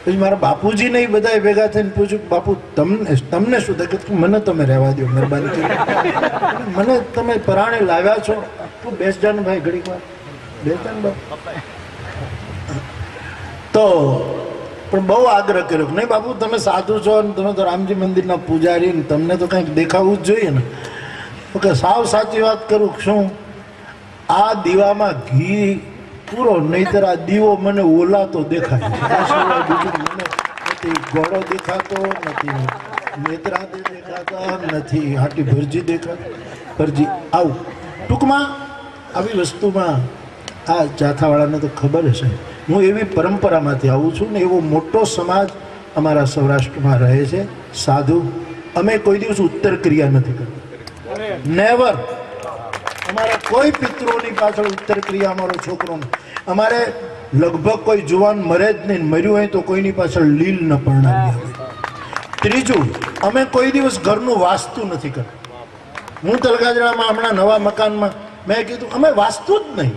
પછી મારા બાપુજીને એ બધા ભેગા થઈને પૂછ્યું, બાપુ તમને શું થાય? કે મને તમે રહેવા દો મહેરબાની કરી, મને તમે પરાણે લાવ્યા છો, તું બેસ જા ને ભાઈ ઘડીક વાર, બેસ જા ને બાપુ. તો પણ બહુ આગ્રહ કર્યો કે નહીં બાપુ તમે સાધુ છો ને તમે તો રામજી મંદિરના પૂજારી ને તમને તો કંઈક દેખાવું જ જોઈએ ને. ઓકે, સાવ સાચી વાત કરું, શું આ દીવામાં ઘી પૂરો, નહીતર આ દીવો મને ઓલાતો દેખાય. મને નથી ઘોડો દેખાતો, નથી નેત્રાદે દેખાતા, નથી હાટી ભરજી દેખાતા. ભરજી આવું ટૂંકમાં આવી વસ્તુમાં આ જાથાવાળાને તો ખબર હશે. હું એવી પરંપરામાંથી આવું છું ને એવો મોટો સમાજ અમારા સૌરાષ્ટ્રમાં રહે છે સાધુ. અમે કોઈ દિવસ ઉત્તર ક્રિયા નથી કરતા, નેવર. અમારા કોઈ પિતૃઓની પાછળ ઉત્તર ક્રિયા અમારો છોકરો નહીં. અમારે લગભગ કોઈ જુવાન મરે જ નહીં, મર્યું હોય તો કોઈની પાછળ લીલ ન પરણાવી આવે. ત્રીજું, અમે કોઈ દિવસ ઘરનું વાસ્તુ નથી કરતા. હું તલગાજરામાં હમણાં નવા મકાનમાં મેં કીધું અમે વાસ્તુ જ નહીં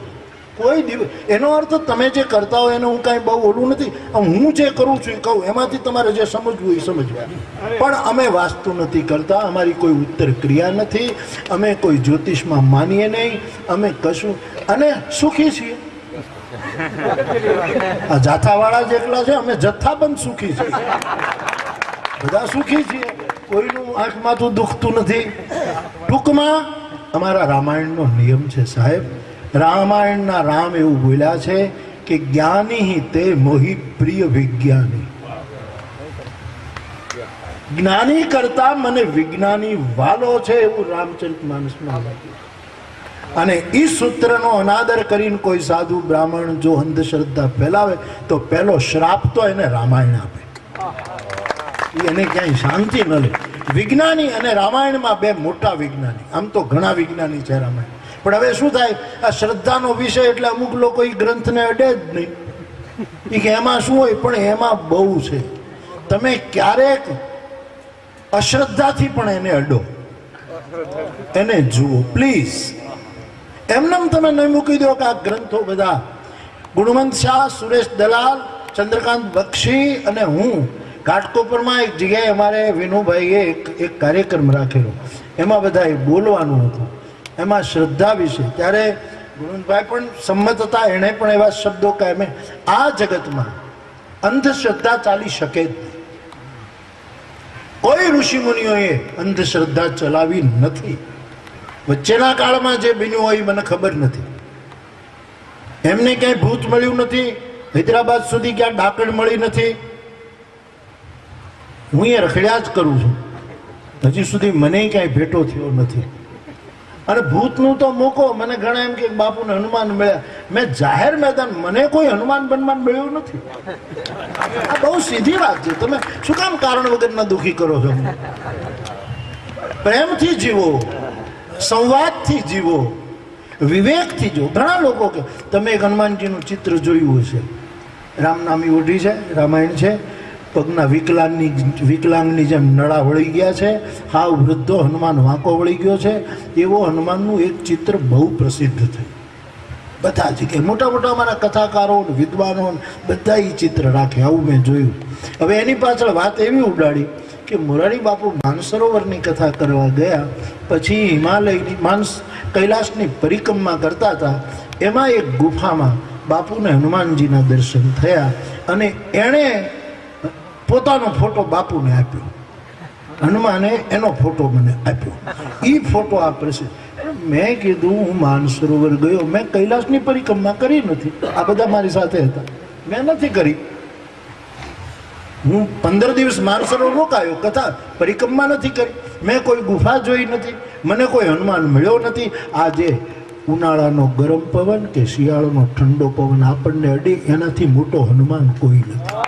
કોઈ દિવસ. એનો અર્થ તમે જે કરતા હોય એને હું કાંઈ બહુ ઓલું નથી, હું જે કરું છું એ કહું, એમાંથી તમારે જે સમજવું એ સમજવું. પણ અમે વાસ્તુ નથી કરતા, અમારી કોઈ ઉત્તર ક્રિયા નથી, અમે કોઈ જ્યોતિષમાં માનીએ નહીં, અમે કશું. અને સુખી છીએ. આ જાથાવાળા જેટલા છે અમે જથ્થાબંધ સુખી છીએ, બધા સુખી છીએ, કોઈનું આંખ માથું દુખતું નથી. ટૂંકમાં અમારા રામાયણનો નિયમ છે સાહેબ. રામાયણના રામ એવું બોલ્યા છે કે જ્ઞાની તે મોહી પ્રિય વિજ્ઞાની. જ્ઞાની કરતા મને વિજ્ઞાની વાલો છે એવું રામચરિતમાનસમાં લખ્યું. અને એ સૂત્રનો અનાદર કરીને કોઈ સાધુ બ્રાહ્મણ જો અંધશ્રદ્ધા ફેલાવે તો પહેલો શ્રાપ તો એને રામાયણ આપે, એને ક્યાંય શાંતિ ન લે. વિજ્ઞાની અને રામાયણમાં બે મોટા વિજ્ઞાની, આમ તો ઘણા વિજ્ઞાની છે રામાયણ. પણ હવે શું થાય, આ શ્રદ્ધાનો વિષય એટલે અમુક લોકો એ ગ્રંથને અડે જ નહીં. એ કે એમાં શું હોય, પણ એમાં બહુ છે. તમે ક્યારેક અશ્રદ્ધાથી પણ એને અડો, એને જુઓ પ્લીઝ. એમને તમે નહીં મૂકી દો કે આ ગ્રંથો બધા ગુણવંત શાહ, સુરેશ દલાલ, ચંદ્રકાંત બક્ષી અને હું ઘાટકોપરમાં એક જગ્યાએ અમારે વિનુભાઈએ એક કાર્યક્રમ રાખેલો, એમાં બધા બોલવાનું હતું, એમાં શ્રદ્ધા વિશે. ત્યારે ગુણવંતભાઈ પણ સંમત હતા, એણે પણ એવા શબ્દો કહે, આ જગતમાં અંધશ્રદ્ધા ચાલી શકે જ નહીં. કોઈ ઋષિમુનિઓએ અંધશ્રદ્ધા ચલાવી નથી. વચ્ચેના કાળમાં જે બન્યું હોય મને ખબર નથી. એમને ક્યાંય ભૂત મળ્યું નથી, હૈદરાબાદ સુધી ક્યાં ડાકણ મળી નથી. હું એ રખડ્યા જ કરું છું, હજી સુધી મને ક્યાંય ભેટો થયો નથી. અને ભૂતનું તો મૂકો, મને ઘણા એમ કે બાપુને હનુમાન મળ્યા. મેં જાહેર મેદાન, મને કોઈ હનુમાન બનમાન મળ્યું નથી. આ બહુ સીધી વાત છે. તમે શું કામ કારણ વગરના દુઃખી કરો છો? પ્રેમથી જીવો, સંવાદથી જીવો, વિવેકથી જીવો. ઘણા લોકો કે તમે એક હનુમાનજીનું ચિત્ર જોયું હશે, રામનામી ઓઢી છે, રામાયણ છે, પગના વિકલાંગની જેમ નળા વળી ગયા છે, હાવ વૃદ્ધો હનુમાન વાંકો વળી ગયો છે. એવો હનુમાનનું એક ચિત્ર બહુ પ્રસિદ્ધ થયું. બધા જ કે મોટા મોટા અમારા કથાકારો, વિદ્વાનો બધા એ ચિત્ર રાખે, આવું મેં જોયું. હવે એની પાછળ વાત એવી ઉડાડી કે મોરારી બાપુ માનસરોવરની કથા કરવા ગયા, પછી હિમાલયની કૈલાસની પરિક્રમા કરતા હતા. એમાં એક ગુફામાં બાપુને હનુમાનજીના દર્શન થયા અને એણે પોતાનો ફોટો બાપુને આપ્યો, હનુમાને એનો ફોટો મને આપ્યો. એ ફોટો આ પ્રસિદ્ધ. મેં કીધું હું માનસરોવર ગયો, મેં કૈલાસની પરિક્રમા કરી નથી, આ બધા મારી સાથે હતા, મેં નથી કરી. હું 15 દિવસ માનસરોવર રોકાયો, કથા પરિક્રમા નથી કરી, મેં કોઈ ગુફા જોઈ નથી, મને કોઈ હનુમાન મળ્યો નથી. આજે ઉનાળાનો ગરમ પવન કે શિયાળાનો ઠંડો પવન આપણને અડી, એનાથી મોટો હનુમાન કોઈ નથી.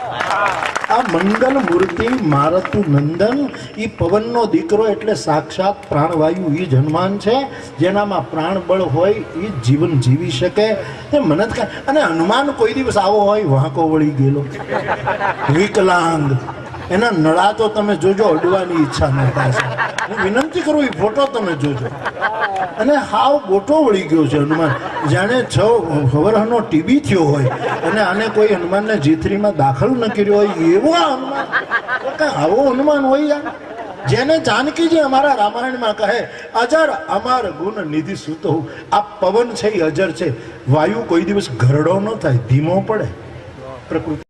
આ મંગલ મૂર્તિ મારતુ નંદન, એ પવનનો દીકરો એટલે સાક્ષાત પ્રાણવાયુ એ જ હનુમાન છે. જેનામાં પ્રાણબળ હોય એ જીવન જીવી શકે. એ મને અને હનુમાન કોઈ દિવસ આવો હોય વાંકો વળી ગયેલો, વિકલાંગ, એના નળા તો તમે જોજો, અડવાની ઈચ્છા ન થાય. હું વિનંતી કરું, એ ફોટો તમે જોજો. અને હાવ ગોટો વળી ગયો છે હનુમાન, જાણે 6 વર્ષનો ટીબી થયો હોય અને આને કોઈ હનુમાનને જીથરીમાં દાખલ ન કર્યો હોય એવો આ હનુમાન. આવો હનુમાન હોય યાર, જેને જાનકીજી અમારા રામાયણમાં કહે અજર અમર ગુણ નિધિ સુતો. આ પવન છે એ અજર છે, વાયુ કોઈ દિવસ ઘરડો ન થાય, ધીમો પડે. પ્રકૃતિ